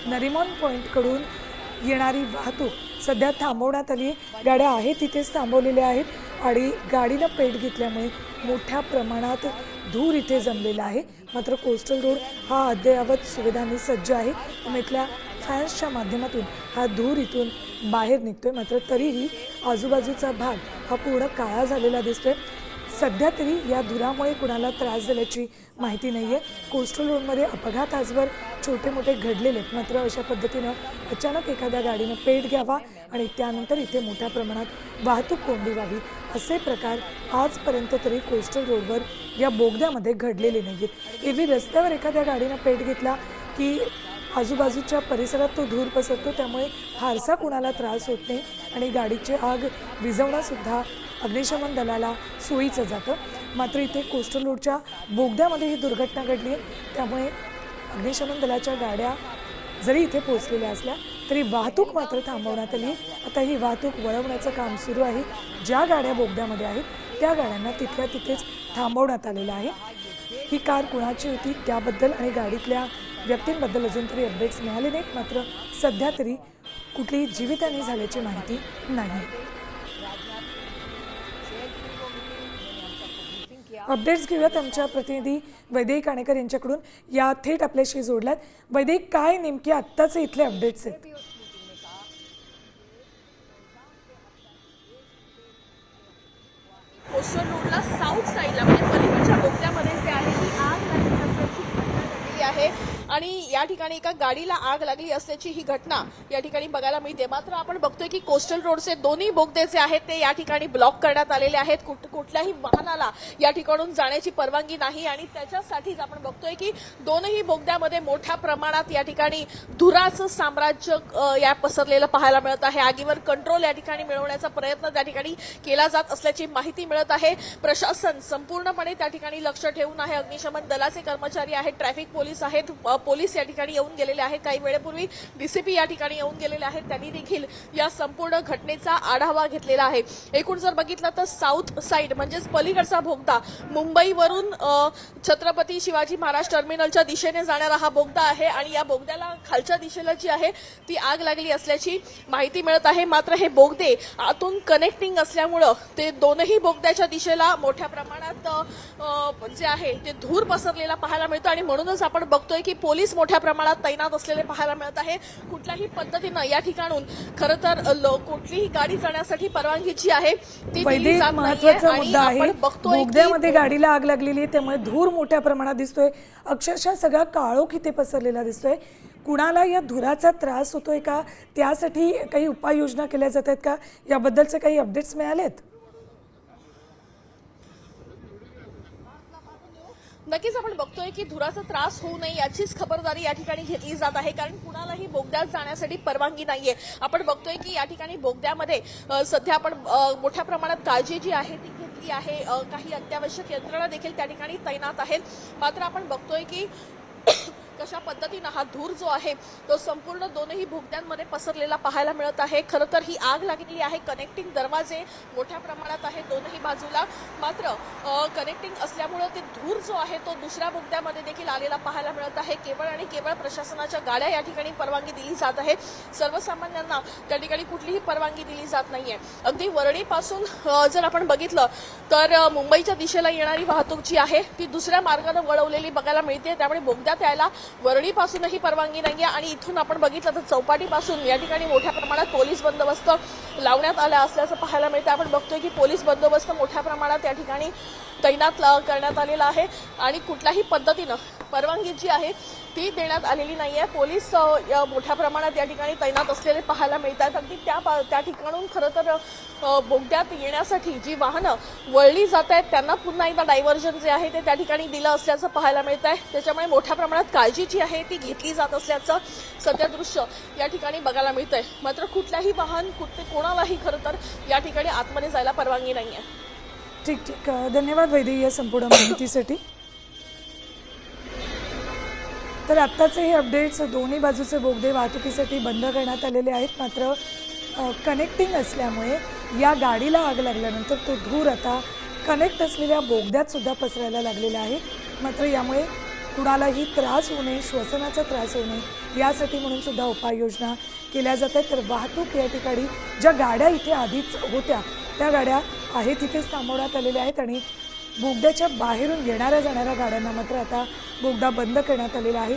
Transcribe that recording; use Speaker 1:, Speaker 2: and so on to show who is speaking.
Speaker 1: नरिमन पॉईंटकडून येणारी वाहतूक सध्या थांबवण्यात आली आहे। गाड्या आहेत तिथेच थांबवलेल्या आहेत आणि गाडीनं पेट घेतल्यामुळे मोठ्या प्रमाणात धूर इथे जमलेला आहे। मात्र कोस्टल रोड हा अद्ययावत सुविधांनी सज्ज आहे। इथल्या फॅन्सच्या माध्यमातून हा धूर इथून बाहेर निघतोय। मात्र तरीही आजूबाजूचा भाग हा पूर्ण काळा झालेला दिसतोय। सध्या तरी या धुरामुळे कुणाला त्रास झाल्याची माहिती नाही आहे। कोस्टल रोडमध्ये अपघात आजवर छोटे मोठे घडलेले आहेत, मात्र अशा पद्धतीनं अचानक एखाद्या गाडीनं पेट घ्यावा आणि त्यानंतर इथे मोठ्या प्रमाणात वाहतूक कोंडी व्हावी असे प्रकार आजपर्यंत तरी कोस्टल रोडवर या बोगद्यामध्ये घडलेले नाहीत। एरवी रस्त्यावर एखाद्या गाडीनं पेट घेतला की आजूबाजूच्या परिसरात तो धूर पसरतो, त्यामुळे फारसा कुणाला त्रास होत नाही आणि गाडीची आग विझवणंसुद्धा अग्निशमन दलाला सोयीचं जातं। मात्र इथे कोस्टल रोडच्या बोगद्यामध्ये ही दुर्घटना घडली आहे, त्यामुळे अग्निशमन दलाच्या गाड्या जरी इथे पोहोचलेल्या असल्या तरी वाहतूक मात्र थांबवण्यात आली। आता ही वाहतूक वळवण्याचं काम सुरू आहे। ज्या गाड्या बोगद्यामध्ये आहेत त्या गाड्यांना तिथल्या तिथेच थांबवण्यात आलेलं आहे। ही कार कुणाची होती त्याबद्दल आणि गाडीतल्या व्यक्तींबद्दल अजून तरी अपडेट्स मिळाले नाहीत। मात्र सध्या तरी कुठलीही जीवितहानी झाल्याची माहिती नाही। अपडेट्स घेऊयात आमच्या प्रतिनिधी वैदेही काणेकर यांच्याकडून। या थेट आपल्याशी जोडल्यात। वैदेही, काय नेमके आत्ताचे इथले अपडेट्स आहेत?
Speaker 2: कोस्टल रोडला साऊथ साईडला म्हणजे पलीकडच्या बोगद्यामध्ये जे आहे ती आग लागली असल्याची आहे आणि या ठिकाणी एका गाडीला आग लागली असल्याची ही घटना या ठिकाणी बघायला मिळते। मात्र आपण बघतोय की कोस्टल रोडचे दोन्ही बोगदे जे आहेत ते या ठिकाणी ब्लॉक करण्यात आलेले आहेत। कुठल्याही वाहनाला या ठिकाणून जाण्याची परवानगी नाही आणि त्याच्यासाठीच आपण बघतोय की दोनही बोगद्यामध्ये मोठ्या प्रमाणात या ठिकाणी धुराचं साम्राज्य या पसरलेलं पाहायला मिळत आहे। आगीवर कंट्रोल या ठिकाणी मिळवण्याचा प्रयत्न त्या ठिकाणी केला जात असल्याची माहिती मिळत आहे। प्रशासन संपूर्णपणे त्या ठिकाणी लक्ष ठेवून आहे। अग्निशमन दलाचे कर्मचारी आहेत, ट्रॅफिक पोलीस आहेत, पोलीस या ठिकाणी येऊन गेलेले आहेत। काही वेळेपूर्वी डीसीपी या ठिकाणी येऊन गेलेले आहेत, त्यांनी देखील या संपूर्ण घटनेचा आढावा घेतलेला आहे। एकूण जर बघितलं तर साऊथ साईड म्हणजेच पलीकडचा बोगदा मुंबईवरून छत्रपती शिवाजी महाराज टर्मिनलच्या दिशेने जाणारा हा बोगदा आहे आणि या बोगद्याला खालच्या दिशेला जी आहे ती आग लागली असल्याची माहिती मिळत आहे। मात्र हे बोगदे आतून कनेक्टिंग असल्यामुळं ते दोनही बोगद्याच्या दिशेला मोठ्या प्रमाणात जे आहे ते धूर पसरलेला पाहायला मिळतो आणि म्हणूनच आपण बघतोय की पोलीस मोठ्या प्रमाणात तैनात असलेले पाहायला मिळत आहे। कुठल्याही पद्धतीनं या ठिकाणून खरं तर कुठलीही गाडी जाण्यासाठी परवानगी जी आहे ती दिली जात नाहीये आणि आपण बघतोय
Speaker 1: बोगद्यामध्ये गाडीला आग लागलेली आहे, त्यामुळे धूर मोठ्या प्रमाणात दिसतोय। अक्षरशः सगळा काळोख इथे पसरलेला दिसतोय। कुणाला या धुराचा त्रास होतोय का, त्यासाठी काही उपाययोजना केल्या जात आहेत का, याबद्दलचे काही अपडेट्स मिळालेत?
Speaker 2: नक्कीच आपण बघतोय की धुराचा त्रास होऊ नये याचीच खबरदारी या ठिकाणी घेतली जात आहे, कारण कुणालाही बोगद्यात जाण्यासाठी परवानगी नाहीये। आपण बघतोय की या ठिकाणी बोगद्यामध्ये सध्या आपण मोठ्या प्रमाणात काळजी जी आहे ती घेतली आहे। काही अत्यावश्यक यंत्रणा देखील त्या ठिकाणी तैनात आहेत। मात्र आपण बघतोय की कशा पद्धतीनं हा धूर जो आहे तो संपूर्ण दोनही बोगद्यांमध्ये पसरलेला पाहायला मिळत आहे। खरं तर ही आग लागलेली आहे, कनेक्टिंग दरवाजे मोठ्या प्रमाणात आहेत दोनही बाजूला। मात्र कनेक्टिंग असल्यामुळे ते धूर जो आहे तो दुसऱ्या बोगद्यामध्ये देखील आलेला पाहायला मिळत आहे। केवळ आणि केवळ प्रशासनाच्या गाड्या या ठिकाणी परवानगी दिली जात आहे, सर्वसामान्यांना त्या ठिकाणी कुठलीही परवानगी दिली जात नाहीये। अगदी वरळीपासून जर आपण बघितलं तर मुंबईच्या दिशेला येणारी वाहतूक जी आहे ती दुसऱ्या मार्गाने वळवलेली बघायला मिळते, त्यामुळे बोगद्यात यायला वरळीपासूनही परवानगी नाहीये आणि इथून आपण बघितलं तर चौपाटीपासून या ठिकाणी मोठ्या प्रमाणात पोलीस बंदोबस्त लावण्यात आला असल्याचं पाहायला मिळतं। आपण बघतोय की पोलीस बंदोबस्त मोठ्या प्रमाणात या ठिकाणी तैनात करण्यात आलेला आहे आणि कुठल्याही पद्धतीनं परवानगी जी आहे ती देण्यात आलेली नाहीये। पोलीस मोठ्या प्रमाणात या ठिकाणी तैनात असलेले पाहायला मिळतात। अगदी त्या ठिकाणून खरं तर बोगद्यात येण्यासाठी जी वाहनं वळली जात आहेत त्यांना पुन्हा एकदा डायव्हर्जन जे आहे ते त्या ठिकाणी दिलं असल्याचं पाहायला मिळत आहे। त्याच्यामुळे मोठ्या प्रमाणात काळजी जी आहे ती घेतली जात असल्याचं सध्या दृश्य या ठिकाणी बघायला मिळतंय। मात्र कुठल्याही वाहन कोणालाही खरं तर या ठिकाणी आतमध्ये जायला परवानगी नाहीये।
Speaker 1: ठीक ठीक, धन्यवाद वैदेही या संपूर्ण माहितीसाठी। तर आत्ताचे हे अपडेट्स, दोन्ही बाजूचे बोगदे वाहतुकीसाठी बंद करण्यात आलेले आहेत। मात्र कनेक्टिंग असल्यामुळे या गाडीला आग लागल्यानंतर तो धूर आता कनेक्ट असलेल्या बोगद्यात सुद्धा पसरायला लागलेला आहे। मात्र यामुळे कुणालाही त्रास होऊ नये, श्वसनाचा त्रास होऊ नये यासाठी म्हणून सुद्धा उपाययोजना केल्या जात आहेत. तर वाहतूक या ठिकाणी ज्या गाड्या इथे आधीच होत्या त्या गाड्या आहे तिथेच थांबवण्यात आलेल्या आहेत आणि बोगद्याच्या बाहेरून येणाऱ्या जाणाऱ्या गाड्यांना मात्र आता बोगदा बंद करण्यात आलेला आहे.